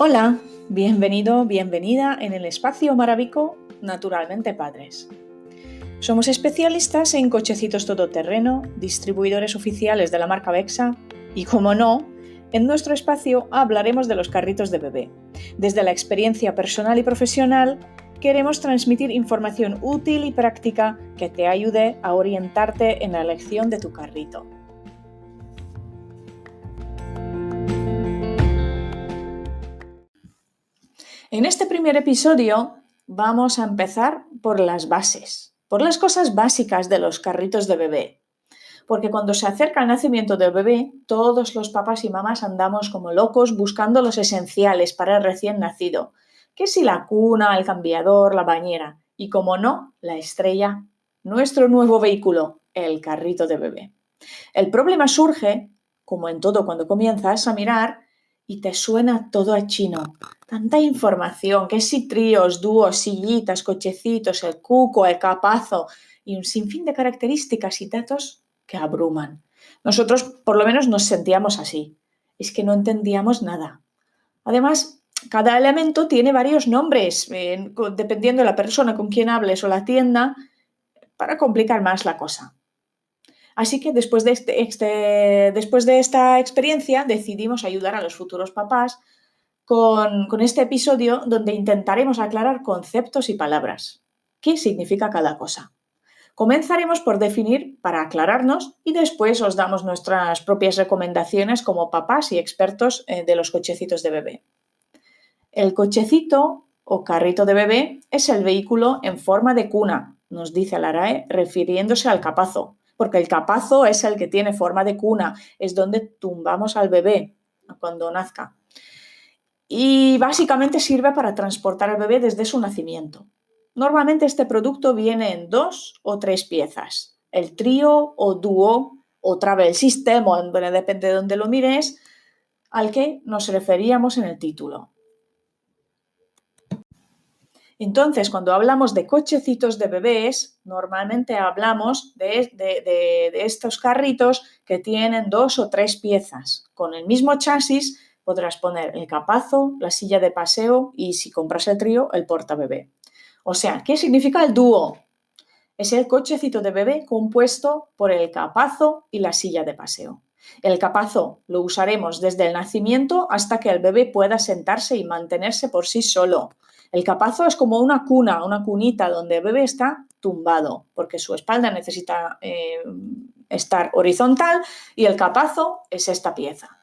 Hola, bienvenido, bienvenida en el espacio maravico Naturalmente Padres. Somos especialistas en cochecitos todoterreno, distribuidores oficiales de la marca Vexa y, como no, en nuestro espacio hablaremos de los carritos de bebé. Desde la experiencia personal y profesional, queremos transmitir información útil y práctica que te ayude a orientarte en la elección de tu carrito. En este primer episodio vamos a empezar por las bases, por las cosas básicas de los carritos de bebé. Porque cuando se acerca el nacimiento del bebé, todos los papás y mamás andamos como locos buscando los esenciales para el recién nacido. Que si la cuna, el cambiador, la bañera y, como no, la estrella, nuestro nuevo vehículo, el carrito de bebé. El problema surge, como en todo cuando comienzas a mirar, y te suena todo a chino. Tanta información, que si tríos, dúos, sillitas, cochecitos, el cuco, el capazo y un sinfín de características y datos que abruman. Nosotros por lo menos nos sentíamos así. Es que no entendíamos nada. Además, cada elemento tiene varios nombres, dependiendo de la persona con quien hables o la tienda, para complicar más la cosa. Así que después de esta experiencia decidimos ayudar a los futuros papás con este episodio donde intentaremos aclarar conceptos y palabras. ¿Qué significa cada cosa? Comenzaremos por definir para aclararnos y después os damos nuestras propias recomendaciones como papás y expertos de los cochecitos de bebé. El cochecito o carrito de bebé es el vehículo en forma de cuna, nos dice la RAE, refiriéndose al capazo, porque el capazo es el que tiene forma de cuna, es donde tumbamos al bebé cuando nazca. Y básicamente sirve para transportar al bebé desde su nacimiento. Normalmente este producto viene en 2 o 3 piezas. El trío o dúo o travel system, depende de donde lo mires, al que nos referíamos en el título. Entonces, cuando hablamos de cochecitos de bebés, normalmente hablamos de estos carritos que tienen 2 o 3 piezas. Con el mismo chasis podrás poner el capazo, la silla de paseo y, si compras el trío, el portabebé. O sea, ¿qué significa el dúo? Es el cochecito de bebé compuesto por el capazo y la silla de paseo. El capazo lo usaremos desde el nacimiento hasta que el bebé pueda sentarse y mantenerse por sí solo. El capazo es como una cuna, una cunita donde el bebé está tumbado porque su espalda necesita estar horizontal y el capazo es esta pieza.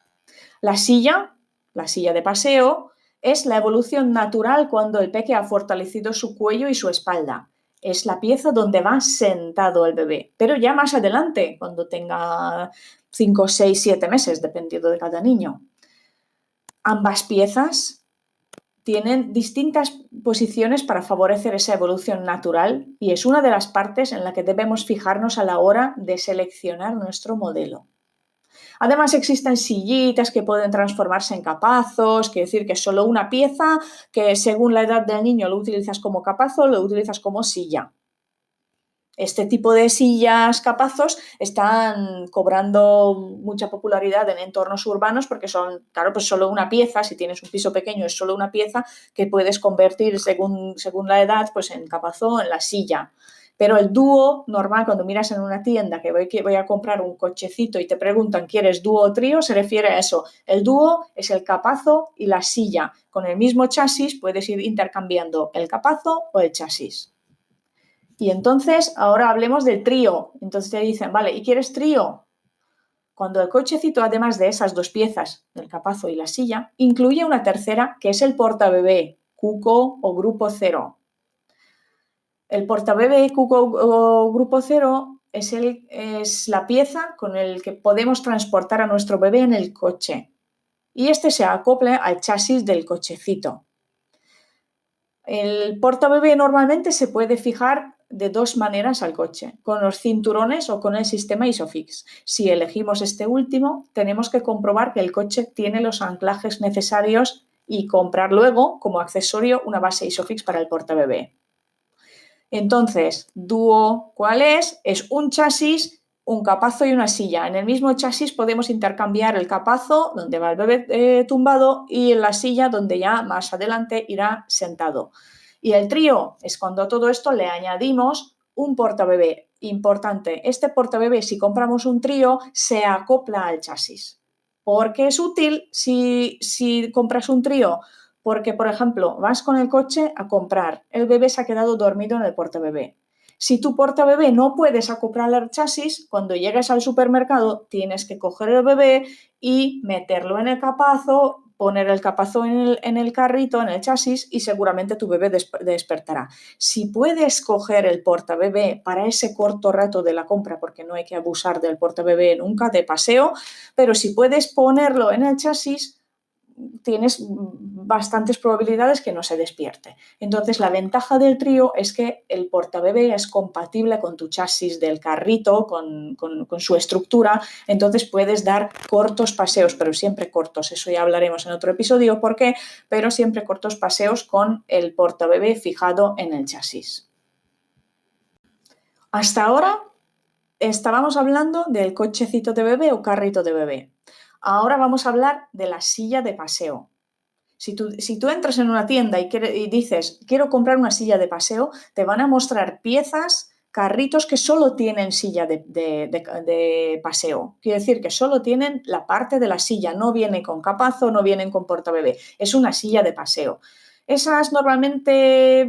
La silla de paseo, es la evolución natural cuando el peque ha fortalecido su cuello y su espalda. Es la pieza donde va sentado el bebé, pero ya más adelante, cuando tenga 5, 6, 7 meses, dependiendo de cada niño. Ambas piezas tienen distintas posiciones para favorecer esa evolución natural y es una de las partes en la que debemos fijarnos a la hora de seleccionar nuestro modelo. Además, existen sillitas que pueden transformarse en capazos, quiere decir que es solo una pieza que según la edad del niño lo utilizas como capazo o lo utilizas como silla. Este tipo de sillas capazos están cobrando mucha popularidad en entornos urbanos porque son, claro, pues solo una pieza. Si tienes un piso pequeño es solo una pieza que puedes convertir según la edad pues en capazo o en la silla. Pero el dúo normal, cuando miras en una tienda que voy a comprar un cochecito y te preguntan ¿quieres dúo o trío? Se refiere a eso. El dúo es el capazo y la silla. Con el mismo chasis puedes ir intercambiando el capazo o el chasis. Y entonces ahora hablemos del trío. Entonces te dicen, vale, ¿y quieres trío? Cuando el cochecito, además de esas 2 piezas, del capazo y la silla, incluye una tercera que es el portabebé, cuco o grupo 0. El portabebé, cuco o grupo 0 es la pieza con el que podemos transportar a nuestro bebé en el coche. Y este se acople al chasis del cochecito. El portabebé normalmente se puede fijar de 2 maneras al coche, con los cinturones o con el sistema ISOFIX. Si elegimos este último, tenemos que comprobar que el coche tiene los anclajes necesarios y comprar luego, como accesorio, una base ISOFIX para el portabebé. Entonces, dúo, ¿cuál es? Es un chasis, un capazo y una silla. En el mismo chasis podemos intercambiar el capazo, donde va el bebé tumbado, y en la silla, donde ya más adelante irá sentado. Y el trío es cuando a todo esto le añadimos un portabebé. Importante, este portabebé, si compramos un trío, se acopla al chasis. ¿Por qué es útil si compras un trío? Porque, por ejemplo, vas con el coche a comprar, el bebé se ha quedado dormido en el portabebé. Si tu portabebé no puedes acoplar el chasis, cuando llegues al supermercado tienes que coger el bebé y meterlo en el capazo, poner el capazo en el carrito, en el chasis, y seguramente tu bebé despertará. Si puedes coger el portabebé para ese corto rato de la compra, porque no hay que abusar del portabebé nunca de paseo, pero si puedes ponerlo en el chasis, tienes bastantes probabilidades que no se despierte. Entonces, la ventaja del trío es que el portabebé es compatible con tu chasis del carrito, con su estructura, entonces puedes dar cortos paseos, pero siempre cortos, eso ya hablaremos en otro episodio por qué, pero siempre cortos paseos con el portabebé fijado en el chasis. Hasta ahora estábamos hablando del cochecito de bebé o carrito de bebé. Ahora vamos a hablar de la silla de paseo. Si tú entras en una tienda y dices, quiero comprar una silla de paseo, te van a mostrar piezas, carritos que solo tienen silla de paseo. Quiere decir que solo tienen la parte de la silla, no viene con capazo, no vienen con portabebé. Es una silla de paseo. Esas normalmente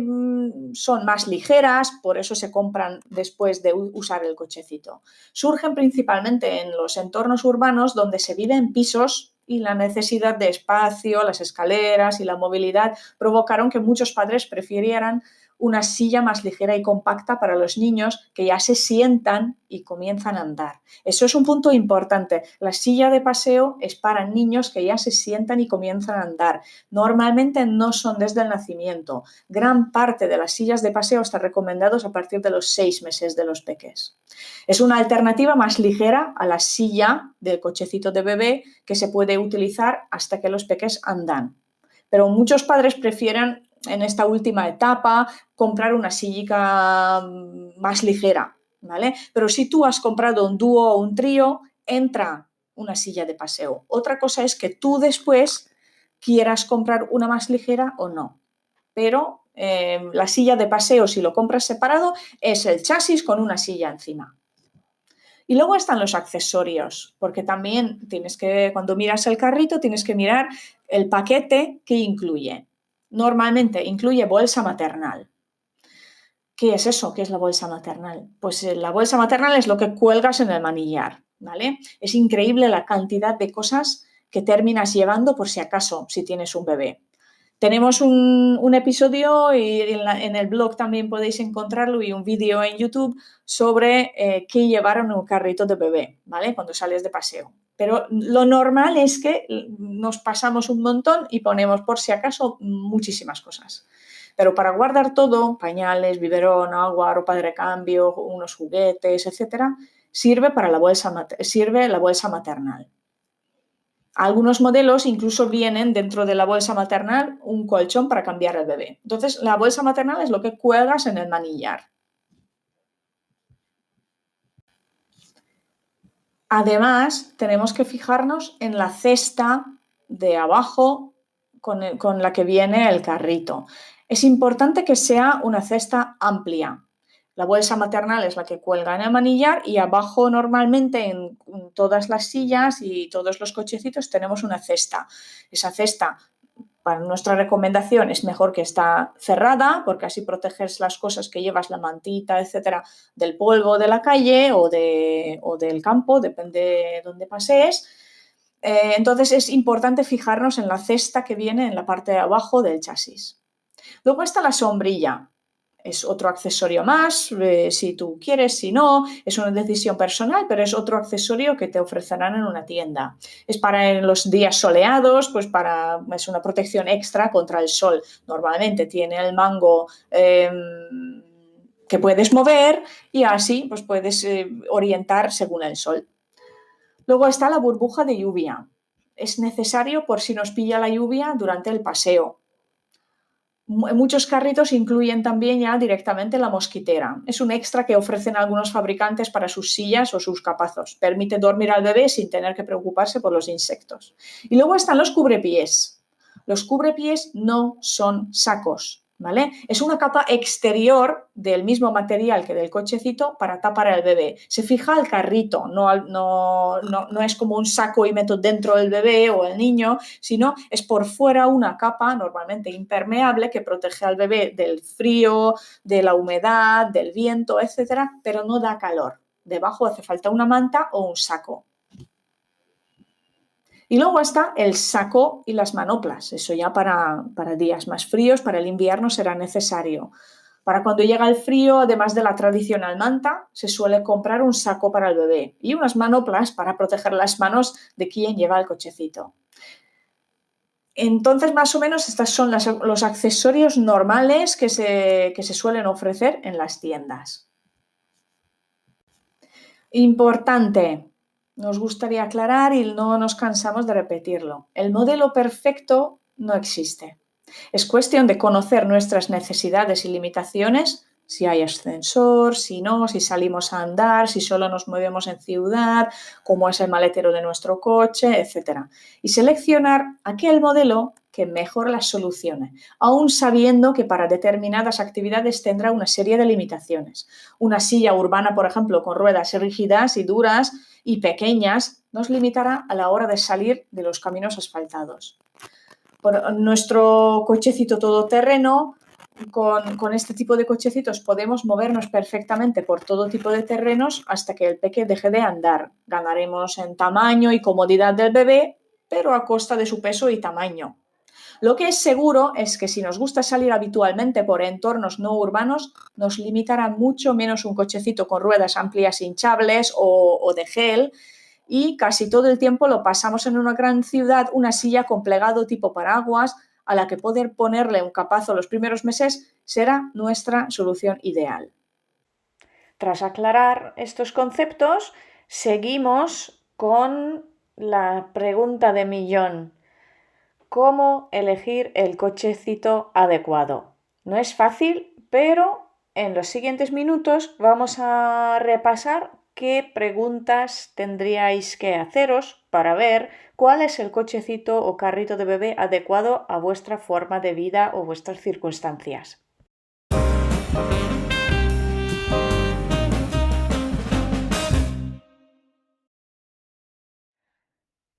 son más ligeras, por eso se compran después de usar el cochecito. Surgen principalmente en los entornos urbanos donde se vive en pisos y la necesidad de espacio, las escaleras y la movilidad provocaron que muchos padres prefirieran una silla más ligera y compacta para los niños que ya se sientan y comienzan a andar. Eso es un punto importante. La silla de paseo es para niños que ya se sientan y comienzan a andar. Normalmente no son desde el nacimiento. Gran parte de las sillas de paseo están recomendados a partir de los 6 meses de los peques. Es una alternativa más ligera a la silla del cochecito de bebé que se puede utilizar hasta que los peques andan. Pero muchos padres prefieren en esta última etapa comprar una silla más ligera, ¿vale? Pero si tú has comprado un dúo o un trío, entra una silla de paseo. Otra cosa es que tú después quieras comprar una más ligera o no. Pero la silla de paseo, si lo compras separado, es el chasis con una silla encima. Y luego están los accesorios, porque también cuando miras el carrito, tienes que mirar el paquete que incluye. Normalmente incluye bolsa maternal. ¿Qué es eso? ¿Qué es la bolsa maternal? Pues la bolsa maternal es lo que cuelgas en el manillar, ¿vale? Es increíble la cantidad de cosas que terminas llevando por si acaso, si tienes un bebé. Tenemos un episodio y en el blog también podéis encontrarlo y un vídeo en YouTube sobre qué llevar en un carrito de bebé, ¿vale? Cuando sales de paseo. Pero lo normal es que nos pasamos un montón y ponemos por si acaso muchísimas cosas. Pero para guardar todo, pañales, biberón, agua, ropa de recambio, unos juguetes, etcétera, sirve la bolsa maternal. Algunos modelos incluso vienen dentro de la bolsa maternal un colchón para cambiar el bebé. Entonces, la bolsa maternal es lo que cuelgas en el manillar. Además, tenemos que fijarnos en la cesta de abajo con la que viene el carrito. Es importante que sea una cesta amplia. La bolsa maternal es la que cuelga en el manillar y abajo normalmente en todas las sillas y todos los cochecitos tenemos una cesta. Esa cesta, para nuestra recomendación, es mejor que está cerrada porque así proteges las cosas que llevas, la mantita, etcétera, del polvo de la calle o del campo, depende de dónde pasees. Entonces es importante fijarnos en la cesta que viene en la parte de abajo del chasis. Luego está la sombrilla. Es otro accesorio más, si tú quieres, si no, es una decisión personal, pero es otro accesorio que te ofrecerán en una tienda. Es para en los días soleados, pues es una protección extra contra el sol. Normalmente tiene el mango que puedes mover y así pues puedes orientar según el sol. Luego está la burbuja de lluvia. Es necesario por si nos pilla la lluvia durante el paseo. Muchos carritos incluyen también ya directamente la mosquitera. Es un extra que ofrecen algunos fabricantes para sus sillas o sus capazos. Permite dormir al bebé sin tener que preocuparse por los insectos. Y luego están los cubrepiés. Los cubrepiés no son sacos, ¿vale? Es una capa exterior del mismo material que del cochecito para tapar al bebé. Se fija al carrito, no es como un saco y meto dentro el bebé o el niño, sino es por fuera una capa normalmente impermeable que protege al bebé del frío, de la humedad, del viento, etcétera, pero no da calor. Debajo hace falta una manta o un saco. Y luego está el saco y las manoplas. Eso ya para días más fríos, para el invierno será necesario. Para cuando llega el frío, además de la tradicional manta, se suele comprar un saco para el bebé y unas manoplas para proteger las manos de quien lleva el cochecito. Entonces, más o menos, estos son los accesorios normales que se suelen ofrecer en las tiendas. Importante, nos gustaría aclarar y no nos cansamos de repetirlo. El modelo perfecto no existe. Es cuestión de conocer nuestras necesidades y limitaciones, si hay ascensor, si no, si salimos a andar, si solo nos movemos en ciudad, cómo es el maletero de nuestro coche, etc. Y seleccionar aquel modelo que mejor las solucione, aún sabiendo que para determinadas actividades tendrá una serie de limitaciones. Una silla urbana, por ejemplo, con ruedas rígidas y duras y pequeñas, nos limitará a la hora de salir de los caminos asfaltados. Por nuestro cochecito todoterreno, con este tipo de cochecitos podemos movernos perfectamente por todo tipo de terrenos hasta que el peque deje de andar. Ganaremos en tamaño y comodidad del bebé, pero a costa de su peso y tamaño. Lo que es seguro es que si nos gusta salir habitualmente por entornos no urbanos, nos limitará mucho menos un cochecito con ruedas amplias hinchables o de gel, y casi todo el tiempo lo pasamos en una gran ciudad, una silla con plegado tipo paraguas a la que poder ponerle un capazo los primeros meses será nuestra solución ideal. Tras aclarar estos conceptos, seguimos con la pregunta de millón. ¿Cómo elegir el cochecito adecuado? No es fácil, pero en los siguientes minutos vamos a repasar qué preguntas tendríais que haceros para ver cuál es el cochecito o carrito de bebé adecuado a vuestra forma de vida o vuestras circunstancias.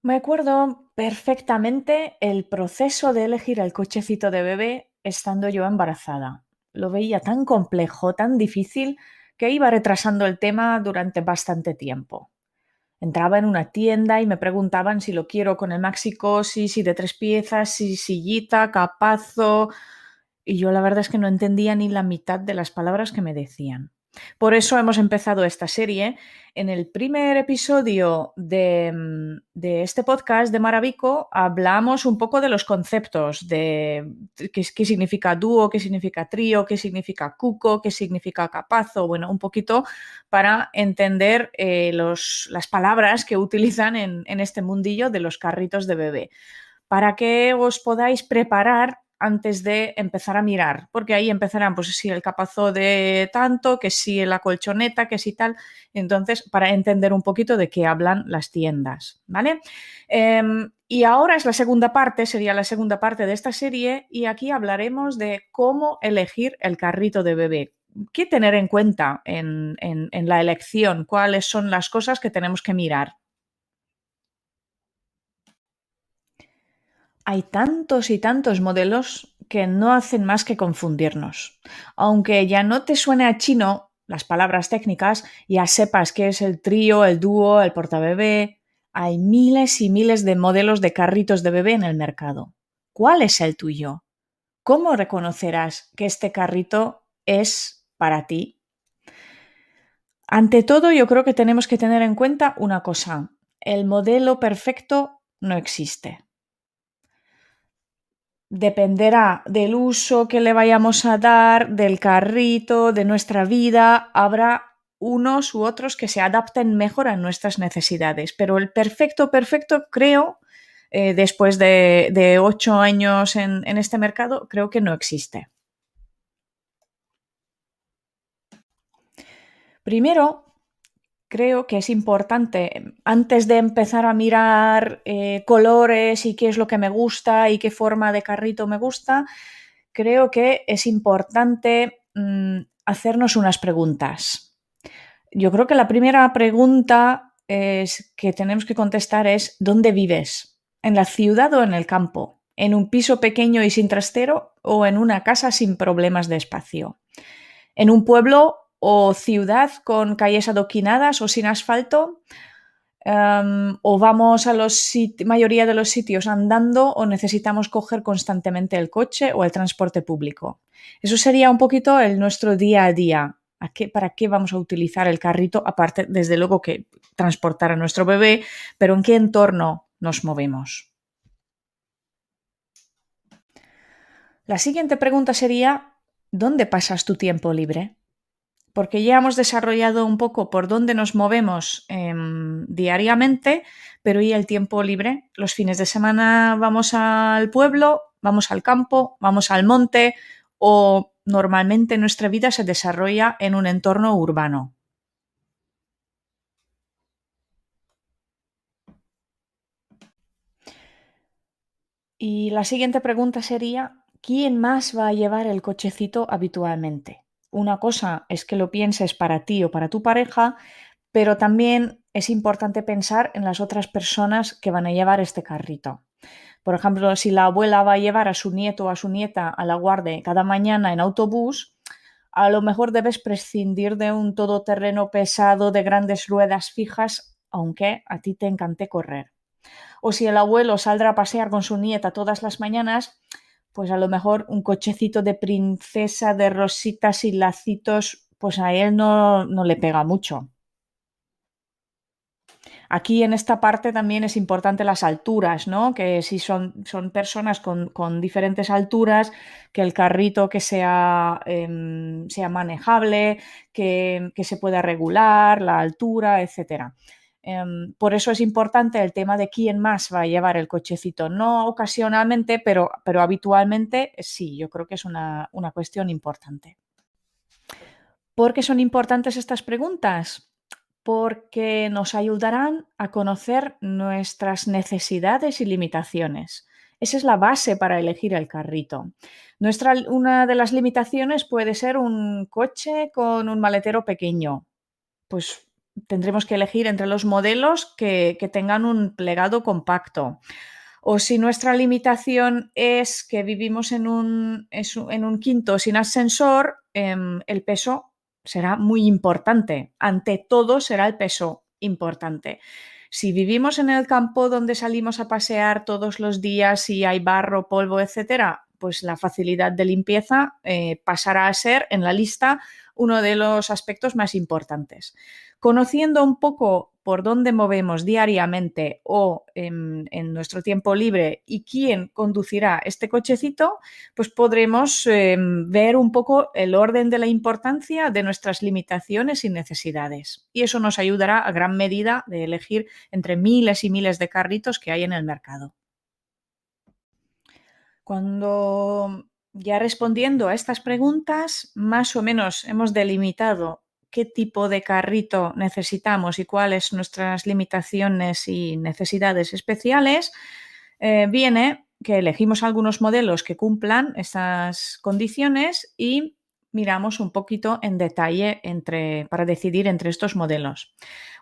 Me acuerdo perfectamente el proceso de elegir el cochecito de bebé estando yo embarazada. Lo veía tan complejo, tan difícil, que iba retrasando el tema durante bastante tiempo. Entraba en una tienda y me preguntaban si lo quiero con el maxi-cosi, si de 3 piezas, si sillita, capazo, y yo la verdad es que no entendía ni la mitad de las palabras que me decían. Por eso hemos empezado esta serie. En el primer episodio de este podcast de Maravico hablamos un poco de los conceptos, de qué significa dúo, qué significa trío, qué significa cuco, qué significa capazo, bueno, un poquito para entender las palabras que utilizan en este mundillo de los carritos de bebé, para que os podáis preparar antes de empezar a mirar, porque ahí empezarán, pues si el capazo de tanto, que si la colchoneta, que si tal. Entonces, para entender un poquito de qué hablan las tiendas, ¿vale? Y ahora es la segunda parte, sería la segunda parte de esta serie, y aquí hablaremos de cómo elegir el carrito de bebé. ¿Qué tener en cuenta en la elección? ¿Cuáles son las cosas que tenemos que mirar? Hay tantos y tantos modelos que no hacen más que confundirnos. Aunque ya no te suene a chino las palabras técnicas, ya sepas qué es el trío, el dúo, el portabebé. Hay miles y miles de modelos de carritos de bebé en el mercado. ¿Cuál es el tuyo? ¿Cómo reconocerás que este carrito es para ti? Ante todo, yo creo que tenemos que tener en cuenta una cosa. El modelo perfecto no existe. Dependerá del uso que le vayamos a dar, del carrito, de nuestra vida. Habrá unos u otros que se adapten mejor a nuestras necesidades. Pero el perfecto, perfecto, creo, después de 8 años en este mercado, creo que no existe. Primero, creo que es importante, antes de empezar a mirar colores y qué es lo que me gusta y qué forma de carrito me gusta, creo que es importante hacernos unas preguntas. Yo creo que la primera pregunta que tenemos que contestar es ¿dónde vives? ¿En la ciudad o en el campo? ¿En un piso pequeño y sin trastero o en una casa sin problemas de espacio? ¿En un pueblo o ciudad con calles adoquinadas o sin asfalto? ¿O vamos a la mayoría de los sitios andando o necesitamos coger constantemente el coche o el transporte público? Eso sería un poquito nuestro día a día. ¿Para qué vamos a utilizar el carrito? Aparte, desde luego, que transportar a nuestro bebé, pero ¿en qué entorno nos movemos? La siguiente pregunta sería, ¿dónde pasas tu tiempo libre? Porque ya hemos desarrollado un poco por dónde nos movemos diariamente, pero ¿y el tiempo libre? Los fines de semana vamos al pueblo, vamos al campo, vamos al monte, o normalmente nuestra vida se desarrolla en un entorno urbano. Y la siguiente pregunta sería, ¿quién más va a llevar el cochecito habitualmente? Una cosa es que lo pienses para ti o para tu pareja, pero también es importante pensar en las otras personas que van a llevar este carrito. Por ejemplo, si la abuela va a llevar a su nieto o a su nieta a la guardia cada mañana en autobús, a lo mejor debes prescindir de un todoterreno pesado de grandes ruedas fijas, aunque a ti te encante correr. O si el abuelo saldrá a pasear con su nieta todas las mañanas, pues a lo mejor un cochecito de princesa, de rositas y lacitos, pues a él no le pega mucho. Aquí en esta parte también es importante las alturas, ¿no? Que si son personas con diferentes alturas, que el carrito que sea manejable, que se pueda regular, la altura, etcétera. Por eso es importante el tema de quién más va a llevar el cochecito. No ocasionalmente, pero habitualmente sí, yo creo que es una cuestión importante. ¿Por qué son importantes estas preguntas? Porque nos ayudarán a conocer nuestras necesidades y limitaciones. Esa es la base para elegir el carrito. Una de las limitaciones puede ser un coche con un maletero pequeño. Pues tendremos que elegir entre los modelos que tengan un plegado compacto. O si nuestra limitación es que vivimos en un quinto sin ascensor, el peso será muy importante. Ante todo será el peso importante. Si vivimos en el campo donde salimos a pasear todos los días y hay barro, polvo, etcétera, pues la facilidad de limpieza pasará a ser en la lista uno de los aspectos más importantes. Conociendo un poco por dónde movemos diariamente o en nuestro tiempo libre y quién conducirá este cochecito, pues podremos ver un poco el orden de la importancia de nuestras limitaciones y necesidades. Y eso nos ayudará a gran medida de elegir entre miles y miles de carritos que hay en el mercado. Cuando ya respondiendo a estas preguntas, más o menos hemos delimitado qué tipo de carrito necesitamos y cuáles nuestras limitaciones y necesidades especiales, viene que elegimos algunos modelos que cumplan estas condiciones y miramos un poquito en detalle para decidir entre estos modelos.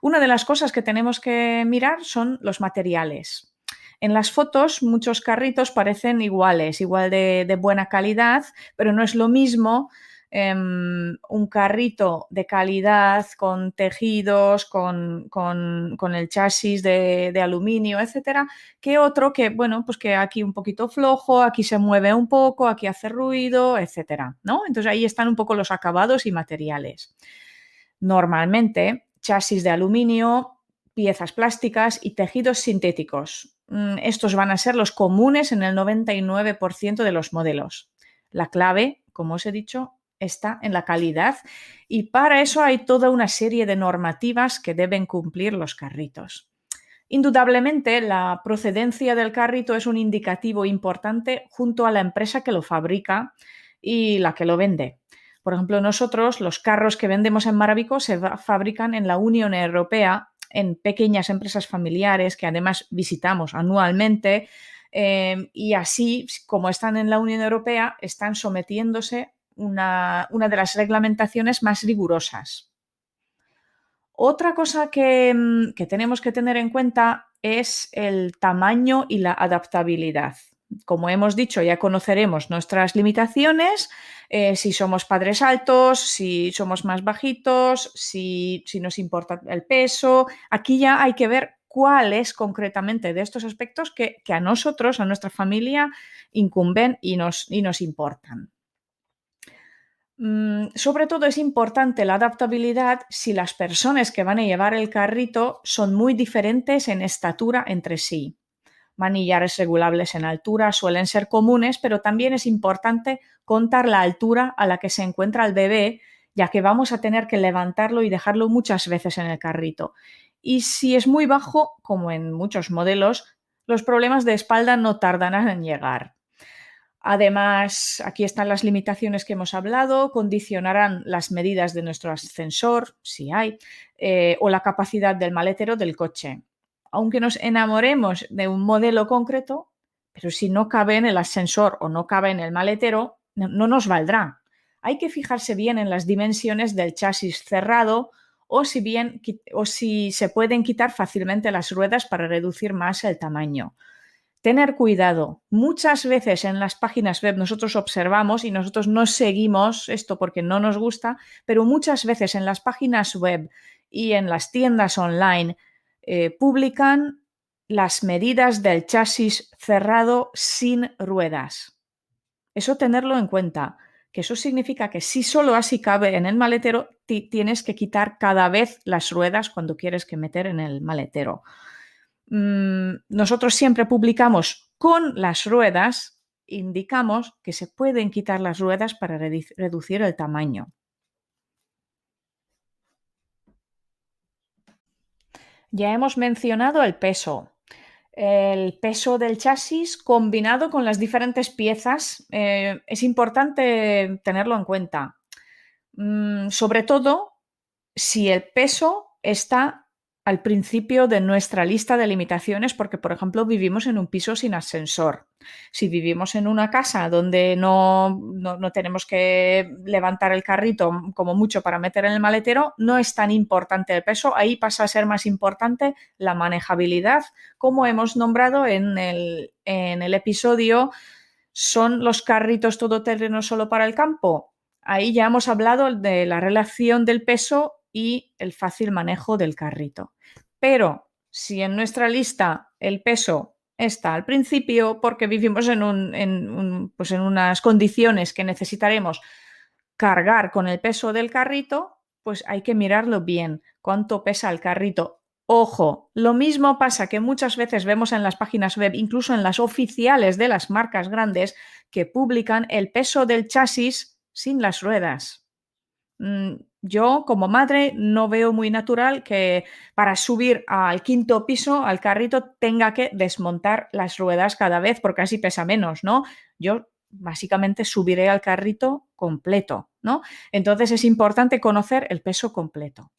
Una de las cosas que tenemos que mirar son los materiales. En las fotos muchos carritos parecen iguales, igual de buena calidad, pero no es lo mismo un carrito de calidad con tejidos, con el chasis de aluminio, etcétera, que otro que, bueno, pues que aquí un poquito flojo, aquí se mueve un poco, aquí hace ruido, etcétera, ¿no? Entonces ahí están un poco los acabados y materiales. Normalmente, chasis de aluminio, piezas plásticas y tejidos sintéticos. Estos van a ser los comunes en el 99% de los modelos. La clave, como os he dicho, está en la calidad y para eso hay toda una serie de normativas que deben cumplir los carritos. Indudablemente, la procedencia del carrito es un indicativo importante junto a la empresa que lo fabrica y la que lo vende. Por ejemplo, nosotros los carros que vendemos en Maravico se fabrican en la Unión Europea en pequeñas empresas familiares que además visitamos anualmente y así, como están en la Unión Europea, están sometiéndose una de las reglamentaciones más rigurosas. Otra cosa que tenemos que tener en cuenta es el tamaño y la adaptabilidad. Como hemos dicho, ya conoceremos nuestras limitaciones, si somos padres altos, si somos más bajitos, si nos importa el peso. Aquí ya hay que ver cuál es concretamente de estos aspectos que a nosotros, a nuestra familia, incumben y nos importan. Sobre todo es importante la adaptabilidad si las personas que van a llevar el carrito son muy diferentes en estatura entre sí. Manillares regulables en altura suelen ser comunes, pero también es importante contar la altura a la que se encuentra el bebé, ya que vamos a tener que levantarlo y dejarlo muchas veces en el carrito. Y si es muy bajo, como en muchos modelos, los problemas de espalda no tardan en llegar. Además, aquí están las limitaciones que hemos hablado, condicionarán las medidas de nuestro ascensor, si hay, o la capacidad del maletero del coche. Aunque nos enamoremos de un modelo concreto, pero si no cabe en el ascensor o no cabe en el maletero, no nos valdrá. Hay que fijarse bien en las dimensiones del chasis cerrado o si se pueden quitar fácilmente las ruedas para reducir más el tamaño. Tener cuidado. Muchas veces en las páginas web nosotros observamos y nosotros no seguimos esto porque no nos gusta, pero muchas veces en las páginas web y en las tiendas online publican las medidas del chasis cerrado sin ruedas. Eso tenerlo en cuenta, que eso significa que si solo así cabe en el maletero, tienes que quitar cada vez las ruedas cuando quieres que meter en el maletero. Nosotros siempre publicamos con las ruedas, indicamos que se pueden quitar las ruedas para reducir el tamaño. Ya hemos mencionado el peso. El peso del chasis combinado con las diferentes piezas es importante tenerlo en cuenta. Sobre todo si el peso está al principio de nuestra lista de limitaciones, porque, por ejemplo, vivimos en un piso sin ascensor. Si vivimos en una casa donde no tenemos que levantar el carrito como mucho para meter en el maletero, no es tan importante el peso. Ahí pasa a ser más importante la manejabilidad, como hemos nombrado en el episodio ¿Son los carritos todoterreno solo para el campo? Ahí ya hemos hablado de la relación del peso y el fácil manejo del carrito. Pero si en nuestra lista el peso está al principio porque vivimos pues en unas condiciones que necesitaremos cargar con el peso del carrito, pues hay que mirarlo bien, cuánto pesa el carrito. Ojo, lo mismo pasa que muchas veces vemos en las páginas web, incluso en las oficiales de las marcas grandes, que publican el peso del chasis sin las ruedas. Yo, como madre, no veo muy natural que para subir al quinto piso, al carrito, tenga que desmontar las ruedas cada vez porque así pesa menos, ¿no? Yo básicamente subiré al carrito completo, ¿no? Entonces es importante conocer el peso completo.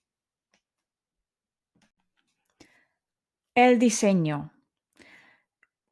El diseño.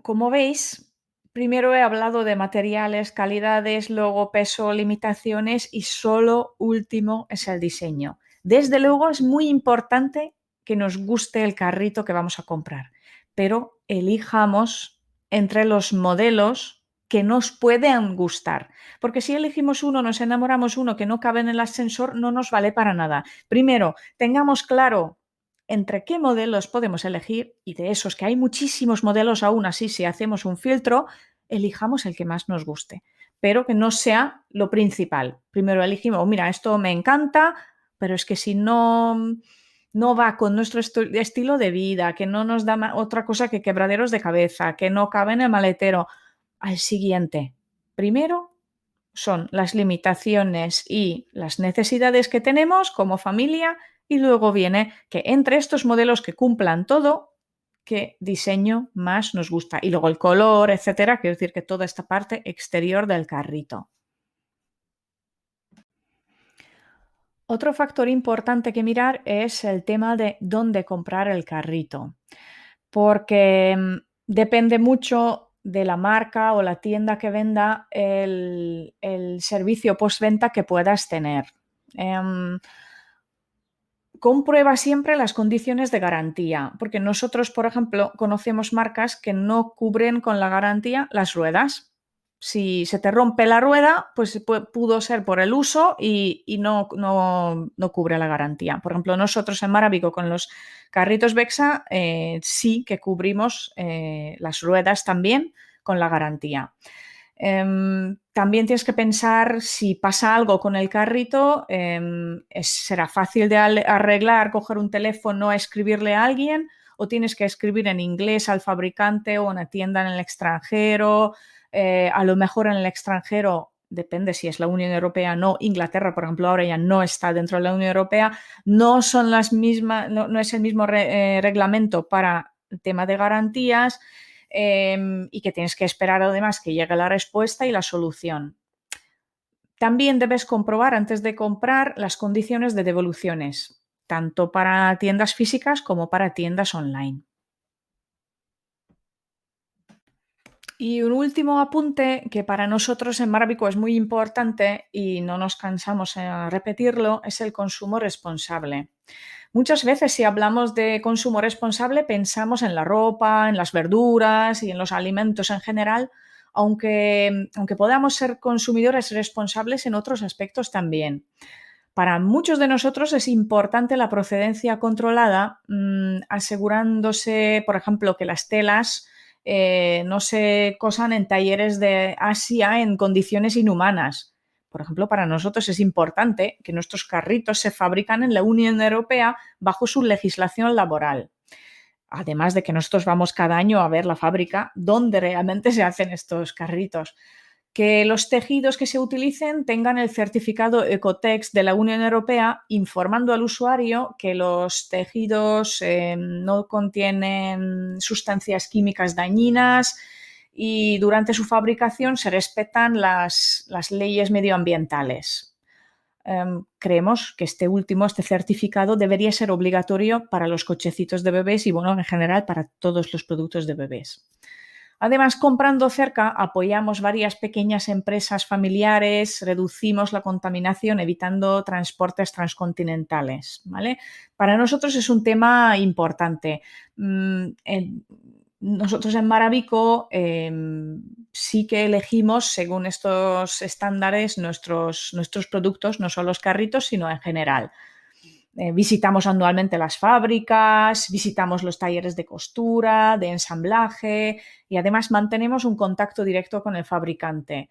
Como veis, primero he hablado de materiales, calidades, luego peso, limitaciones y solo último es el diseño. Desde luego es muy importante que nos guste el carrito que vamos a comprar, pero elijamos entre los modelos que nos pueden gustar, porque si elegimos uno, nos enamoramos uno que no cabe en el ascensor, no nos vale para nada. Primero, tengamos claro entre qué modelos podemos elegir y de esos que hay muchísimos modelos aún así, si hacemos un filtro, elijamos el que más nos guste, pero que no sea lo principal. Primero elegimos, mira, esto me encanta, pero es que si no va con nuestro estilo de vida, que no nos da otra cosa que quebraderos de cabeza, que no cabe en el maletero, al siguiente. Primero son las limitaciones y las necesidades que tenemos como familia y luego viene que entre estos modelos que cumplan todo, qué diseño más nos gusta. Y luego el color, etcétera, quiero decir que toda esta parte exterior del carrito. Otro factor importante que mirar es el tema de dónde comprar el carrito, porque depende mucho de la marca o la tienda que venda el servicio postventa que puedas tener. Comprueba siempre las condiciones de garantía, porque nosotros, por ejemplo, conocemos marcas que no cubren con la garantía las ruedas. Si se te rompe la rueda, pues pudo ser por el uso y no cubre la garantía. Por ejemplo, nosotros en Maravico con los carritos Vexa sí que cubrimos las ruedas también con la garantía. También tienes que pensar si pasa algo con el carrito, será fácil de arreglar, coger un teléfono, escribirle a alguien o tienes que escribir en inglés al fabricante o a una tienda en el extranjero. A lo mejor en el extranjero, depende si es la Unión Europea o no. Inglaterra, por ejemplo, ahora ya no está dentro de la Unión Europea. No son las mismas, no es el mismo reglamento para el tema de garantías. Y que tienes que esperar además que llegue la respuesta y la solución. También debes comprobar antes de comprar las condiciones de devoluciones, tanto para tiendas físicas como para tiendas online. Y un último apunte que para nosotros en Maravico es muy importante y no nos cansamos en repetirlo, es el consumo responsable. Muchas veces si hablamos de consumo responsable pensamos en la ropa, en las verduras y en los alimentos en general, aunque podamos ser consumidores responsables en otros aspectos también. Para muchos de nosotros es importante la procedencia controlada, asegurándose, por ejemplo, que las telas no se cosan en talleres de Asia en condiciones inhumanas. Por ejemplo, para nosotros es importante que nuestros carritos se fabrican en la Unión Europea bajo su legislación laboral. Además de que nosotros vamos cada año a ver la fábrica donde realmente se hacen estos carritos. Que los tejidos que se utilicen tengan el certificado Ecotex de la Unión Europea, informando al usuario que los tejidos no contienen sustancias químicas dañinas y durante su fabricación se respetan las leyes medioambientales. Creemos que este certificado debería ser obligatorio para los cochecitos de bebés y, bueno, en general para todos los productos de bebés. Además, comprando cerca, apoyamos varias pequeñas empresas familiares, reducimos la contaminación, evitando transportes transcontinentales, ¿vale? Para nosotros es un tema importante. Nosotros en Maravico sí que elegimos, según estos estándares, nuestros productos, no solo los carritos, sino en general. Visitamos anualmente las fábricas, visitamos los talleres de costura, de ensamblaje y además mantenemos un contacto directo con el fabricante.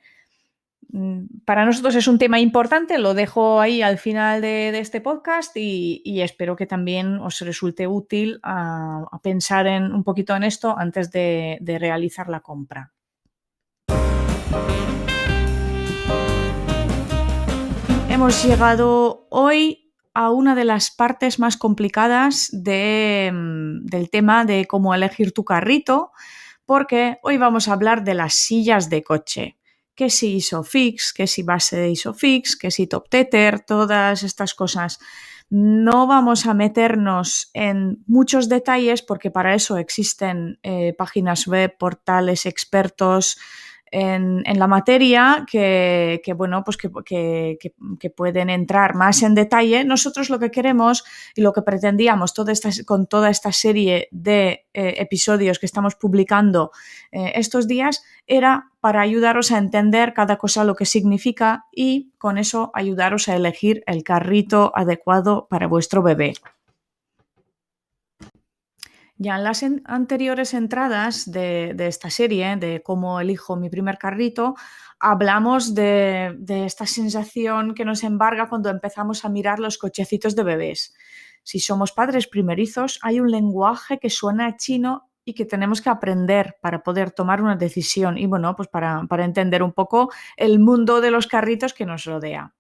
Para nosotros es un tema importante, lo dejo ahí al final de este podcast y espero que también os resulte útil a pensar un poquito en esto antes de realizar la compra. Hemos llegado hoy a una de las partes más complicadas del tema de cómo elegir tu carrito, porque hoy vamos a hablar de las sillas de coche. Que si Isofix, que si base de Isofix, que si Top Tether, todas estas cosas. No vamos a meternos en muchos detalles porque para eso existen páginas web, portales, expertos en la materia que pueden entrar más en detalle. Nosotros lo que queremos y lo que pretendíamos con toda esta serie de episodios que estamos publicando estos días era para ayudaros a entender cada cosa lo que significa y con eso ayudaros a elegir el carrito adecuado para vuestro bebé. Ya en las anteriores entradas de esta serie, de cómo elijo mi primer carrito, hablamos de esta sensación que nos embarga cuando empezamos a mirar los cochecitos de bebés. Si somos padres primerizos, hay un lenguaje que suena a chino y que tenemos que aprender para poder tomar una decisión y, bueno, pues para entender un poco el mundo de los carritos que nos rodea.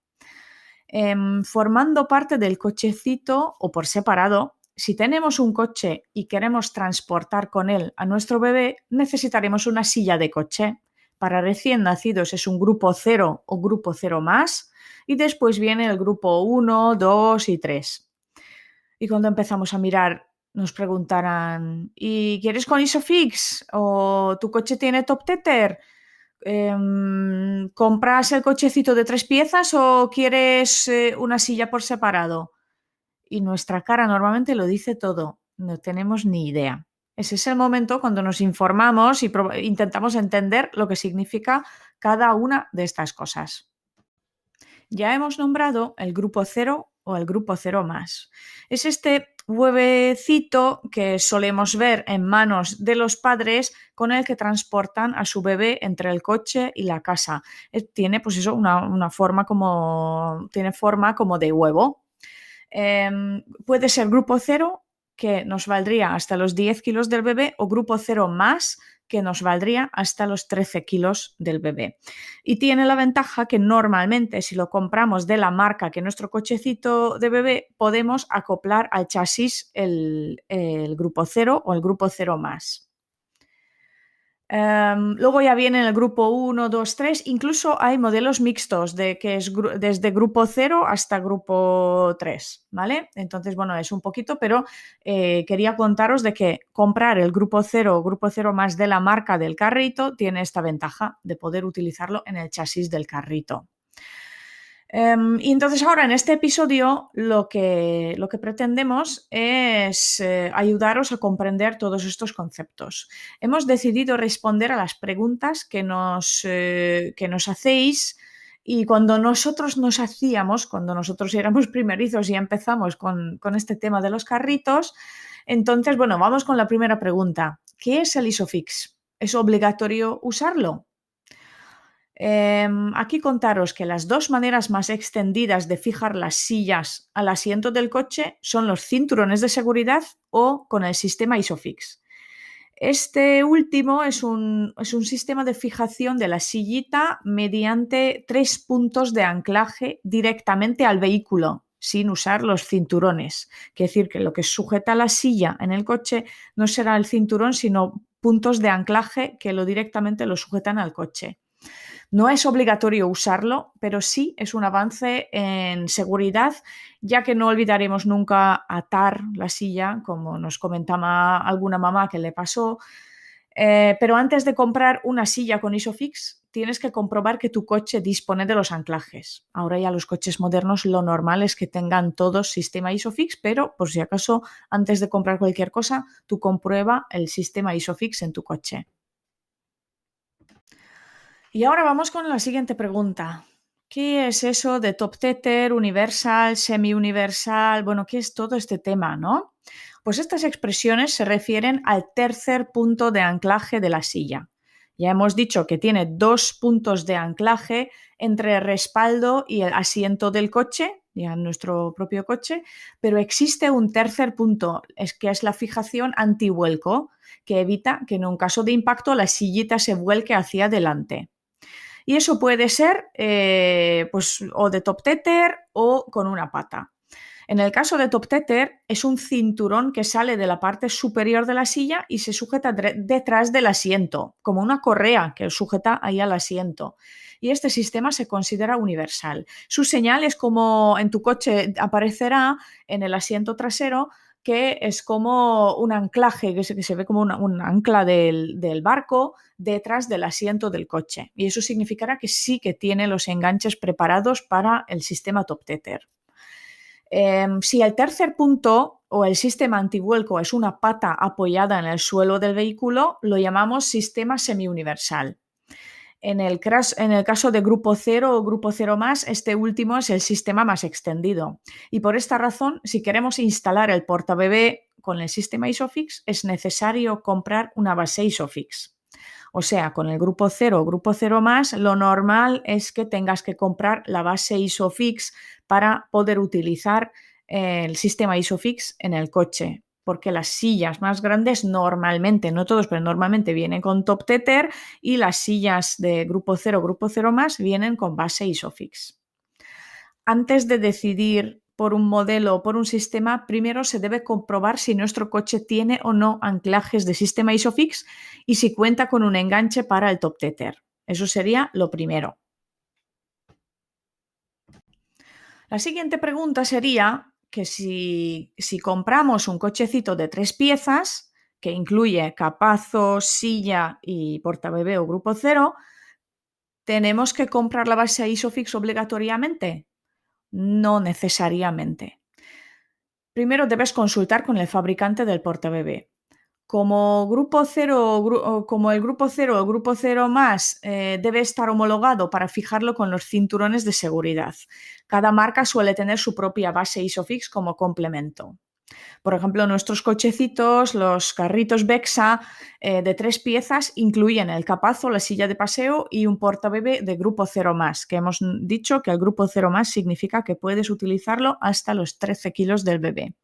Formando parte del cochecito o por separado, si tenemos un coche y queremos transportar con él a nuestro bebé, necesitaremos una silla de coche. Para recién nacidos es un grupo 0 o grupo 0 más, y después viene el grupo 1, 2 y 3. Y cuando empezamos a mirar, nos preguntarán, ¿y quieres con Isofix? ¿O tu coche tiene top tether? ¿Compras el cochecito de 3 piezas o quieres una silla por separado? Y nuestra cara normalmente lo dice todo, no tenemos ni idea. Ese es el momento cuando nos informamos y intentamos entender lo que significa cada una de estas cosas. Ya hemos nombrado el grupo 0 o el grupo 0 más. Es este huevecito que solemos ver en manos de los padres con el que transportan a su bebé entre el coche y la casa. Tiene pues eso, una forma tiene forma como de huevo. Puede ser grupo 0, que nos valdría hasta los 10 kilos del bebé, o grupo 0 más, que nos valdría hasta los 13 kilos del bebé. Y tiene la ventaja que normalmente, si lo compramos de la marca que nuestro cochecito de bebé, podemos acoplar al chasis el grupo 0 o el grupo 0 más. Luego ya viene el grupo 1, 2, 3, incluso hay modelos mixtos que es desde grupo 0 hasta grupo 3, ¿vale? Entonces, bueno, es un poquito, pero quería contaros de que comprar el grupo 0 o grupo 0 más de la marca del carrito tiene esta ventaja de poder utilizarlo en el chasis del carrito. Y entonces ahora en este episodio lo que pretendemos es ayudaros a comprender todos estos conceptos. Hemos decidido responder a las preguntas que nos hacéis, y cuando nosotros cuando nosotros éramos primerizos y empezamos con este tema de los carritos, entonces, bueno, vamos con la primera pregunta. ¿Qué es el Isofix? ¿Es obligatorio usarlo? Aquí contaros que las dos maneras más extendidas de fijar las sillas al asiento del coche son los cinturones de seguridad o con el sistema Isofix. Este último es un sistema de fijación de la sillita mediante 3 puntos de anclaje directamente al vehículo, sin usar los cinturones. Quiere decir que lo que sujeta la silla en el coche no será el cinturón, sino puntos de anclaje que directamente lo sujetan al coche. No es obligatorio usarlo, pero sí es un avance en seguridad, ya que no olvidaremos nunca atar la silla, como nos comentaba alguna mamá que le pasó. Pero antes de comprar una silla con Isofix, tienes que comprobar que tu coche dispone de los anclajes. Ahora ya los coches modernos lo normal es que tengan todos sistema Isofix, pero por si acaso, antes de comprar cualquier cosa, tú comprueba el sistema Isofix en tu coche. Y ahora vamos con la siguiente pregunta. ¿Qué es eso de top tether, universal, semi-universal? Bueno, ¿qué es todo este tema, no? Pues estas expresiones se refieren al tercer punto de anclaje de la silla. Ya hemos dicho que tiene 2 puntos de anclaje entre el respaldo y el asiento del coche, ya en nuestro propio coche, pero existe un tercer punto, que es la fijación antivuelco, que evita que en un caso de impacto la sillita se vuelque hacia adelante. Y eso puede ser pues, o de top tether o con una pata. En el caso de top tether es un cinturón que sale de la parte superior de la silla y se sujeta detrás del asiento, como una correa que sujeta ahí al asiento. Y este sistema se considera universal. Su señal es como en tu coche aparecerá en el asiento trasero, que es como un anclaje, que se ve como un ancla del barco detrás del asiento del coche. Y eso significará que sí que tiene los enganches preparados para el sistema top tether. Si el tercer punto o el sistema antivuelco es una pata apoyada en el suelo del vehículo, lo llamamos sistema semi-universal. En el caso de grupo 0 o grupo 0 más, este último es el sistema más extendido. Y por esta razón, si queremos instalar el portabebé con el sistema Isofix, es necesario comprar una base Isofix. O sea, con el grupo 0 o grupo 0 más, lo normal es que tengas que comprar la base Isofix para poder utilizar el sistema Isofix en el coche, porque las sillas más grandes normalmente, no todos, pero normalmente vienen con top tether, y las sillas de grupo 0 más vienen con base Isofix. Antes de decidir por un modelo o por un sistema, primero se debe comprobar si nuestro coche tiene o no anclajes de sistema ISOFIX y si cuenta con un enganche para el top tether. Eso sería lo primero. La siguiente pregunta sería que si compramos un cochecito de 3 piezas, que incluye capazo, silla y portabebé o grupo cero, ¿tenemos que comprar la base ISOFIX obligatoriamente? No necesariamente. Primero debes consultar con el fabricante del portabebé. Como grupo cero, como el grupo cero o grupo cero más debe estar homologado para fijarlo con los cinturones de seguridad. Cada marca suele tener su propia base ISOFIX como complemento. Por ejemplo, nuestros cochecitos, los carritos Bexa de 3 piezas incluyen el capazo, la silla de paseo y un portabebé de grupo cero más, que hemos dicho que el grupo cero más significa que puedes utilizarlo hasta los 13 kilos del bebé.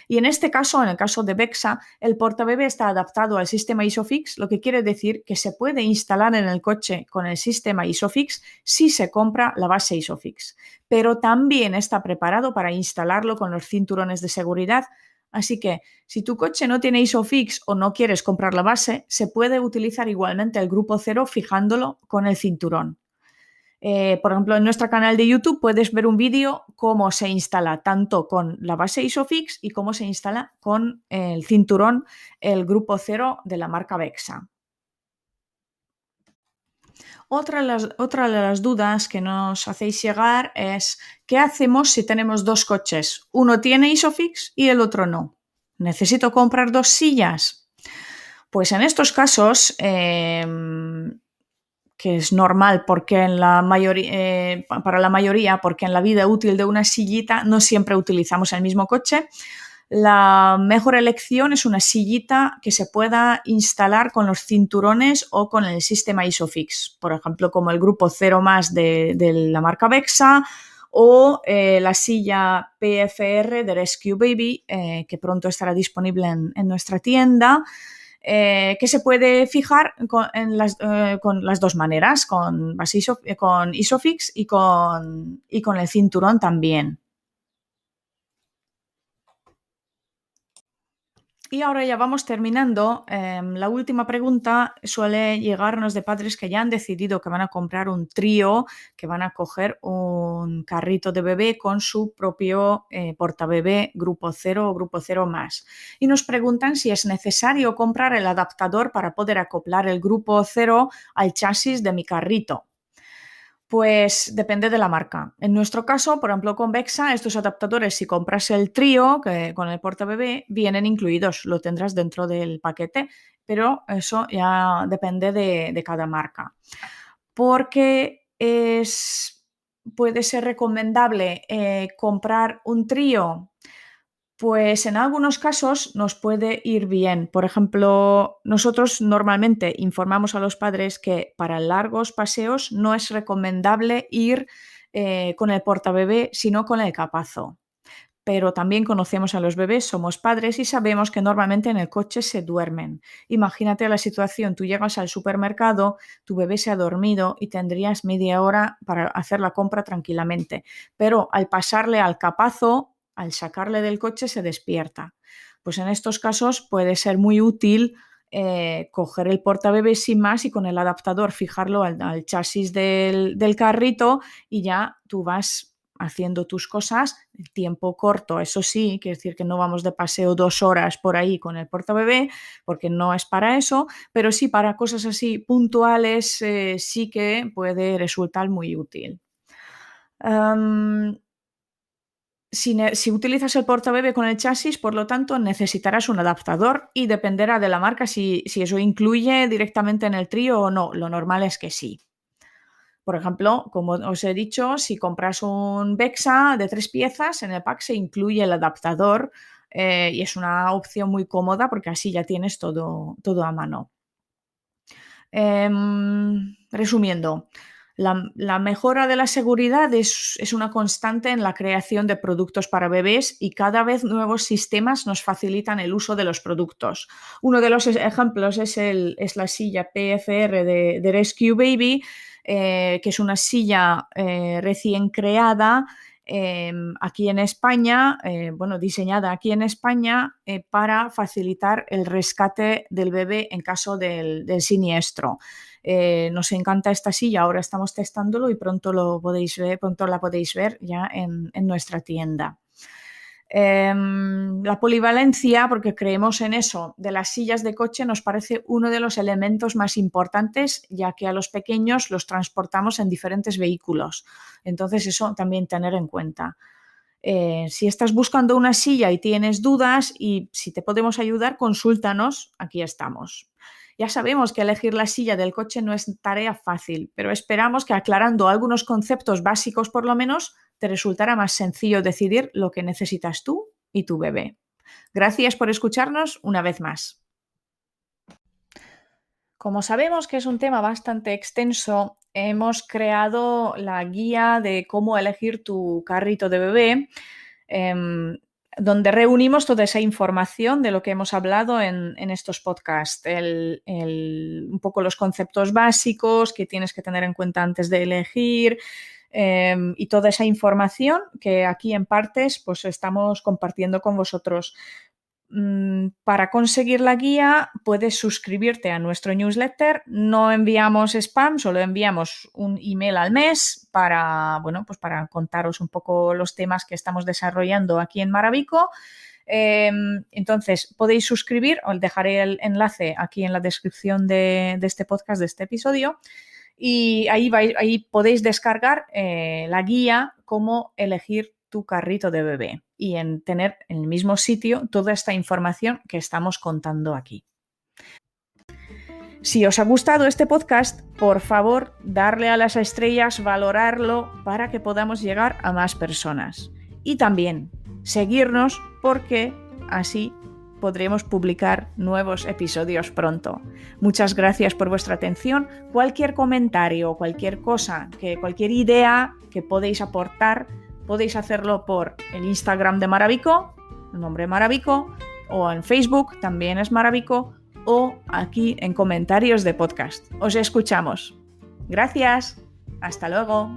Y en este caso, en el caso de Bexa, el portabebé está adaptado al sistema ISOFIX, lo que quiere decir que se puede instalar en el coche con el sistema ISOFIX si se compra la base ISOFIX, pero también está preparado para instalarlo con los cinturones de seguridad. Así que si tu coche no tiene ISOFIX o no quieres comprar la base, se puede utilizar igualmente el grupo cero fijándolo con el cinturón. Por ejemplo, en nuestro canal de YouTube puedes ver un vídeo cómo se instala tanto con la base ISOFIX y cómo se instala con el cinturón, el grupo cero de la marca Bexa. Otra de las dudas que nos hacéis llegar es ¿qué hacemos si tenemos dos coches? Uno tiene ISOFIX y el otro no. ¿Necesito comprar dos sillas? Pues en estos casos que es normal porque para la mayoría, porque en la vida útil de una sillita no siempre utilizamos el mismo coche. La mejor elección es una sillita que se pueda instalar con los cinturones o con el sistema ISOFIX, por ejemplo, como el grupo cero más de la marca Bexa o la silla PFR de Rescue Baby, que pronto estará disponible en nuestra tienda. Que se puede fijar con las dos maneras, con ISOFIX y con el cinturón también. Y ahora ya vamos terminando. La última pregunta suele llegarnos de padres que ya han decidido que van a comprar un trío, que van a coger un carrito de bebé con su propio portabebé grupo cero o grupo cero más. Y nos preguntan si es necesario comprar el adaptador para poder acoplar el grupo cero al chasis de mi carrito. Pues depende de la marca. En nuestro caso, por ejemplo, con Bexa, estos adaptadores, si compras el trío que con el portabebé, vienen incluidos, lo tendrás dentro del paquete, pero eso ya depende de cada marca. Porque puede ser recomendable comprar un trío. Pues en algunos casos nos puede ir bien. Por ejemplo, nosotros normalmente informamos a los padres que para largos paseos no es recomendable ir con el portabebé, sino con el capazo. Pero también conocemos a los bebés, somos padres y sabemos que normalmente en el coche se duermen. Imagínate la situación, tú llegas al supermercado, tu bebé se ha dormido y tendrías media hora para hacer la compra tranquilamente. Pero al pasarle al capazo, al sacarle del coche, se despierta. Pues en estos casos puede ser muy útil coger el portabebé sin más y con el adaptador fijarlo al chasis del carrito y ya tú vas haciendo tus cosas, el tiempo corto, eso sí, quiere decir que no vamos de paseo 2 horas por ahí con el portabebé, porque no es para eso, pero sí para cosas así puntuales sí que puede resultar muy útil. Si utilizas el portabebé con el chasis, por lo tanto, necesitarás un adaptador y dependerá de la marca si eso incluye directamente en el trío o no. Lo normal es que sí. Por ejemplo, como os he dicho, si compras un Bexa de 3 piezas, en el pack se incluye el adaptador y es una opción muy cómoda porque así ya tienes todo a mano. Resumiendo, la mejora de la seguridad es una constante en la creación de productos para bebés y cada vez nuevos sistemas nos facilitan el uso de los productos. Uno de los ejemplos es la silla PFR de Rescue Baby, que es una silla recién creada aquí en España, diseñada aquí en España para facilitar el rescate del bebé en caso del siniestro. Nos encanta esta silla, ahora estamos testándolo y pronto la podéis ver ya en nuestra tienda. La polivalencia, porque creemos en eso, de las sillas de coche nos parece uno de los elementos más importantes, ya que a los pequeños los transportamos en diferentes vehículos. Entonces eso también tener en cuenta. Si estás buscando una silla y tienes dudas y si te podemos ayudar, consúltanos, aquí estamos. Ya sabemos que elegir la silla del coche no es tarea fácil, pero esperamos que aclarando algunos conceptos básicos por lo menos te resultará más sencillo decidir lo que necesitas tú y tu bebé. Gracias por escucharnos una vez más. Como sabemos que es un tema bastante extenso, hemos creado la guía de cómo elegir tu carrito de bebé, donde reunimos toda esa información de lo que hemos hablado en estos podcasts, un poco los conceptos básicos que tienes que tener en cuenta antes de elegir, y toda esa información que aquí en partes pues estamos compartiendo con vosotros. Para conseguir la guía puedes suscribirte a nuestro newsletter. No enviamos spam, solo enviamos un email al mes para contaros un poco los temas que estamos desarrollando aquí en Maravico. Entonces podéis suscribir, os dejaré el enlace aquí en la descripción de este podcast, de este episodio, y ahí podéis descargar la guía cómo elegir tu carrito de bebé y en tener en el mismo sitio toda esta información que estamos contando aquí. Si os ha gustado este podcast, por favor, darle a las estrellas, valorarlo para que podamos llegar a más personas. Y también seguirnos porque así podremos publicar nuevos episodios pronto. Muchas gracias por vuestra atención. Cualquier comentario, cualquier cosa, cualquier idea que podéis aportar, podéis hacerlo por el Instagram de Maravico, el nombre Maravico, o en Facebook, también es Maravico, o aquí en comentarios de podcast. Os escuchamos. Gracias. Hasta luego.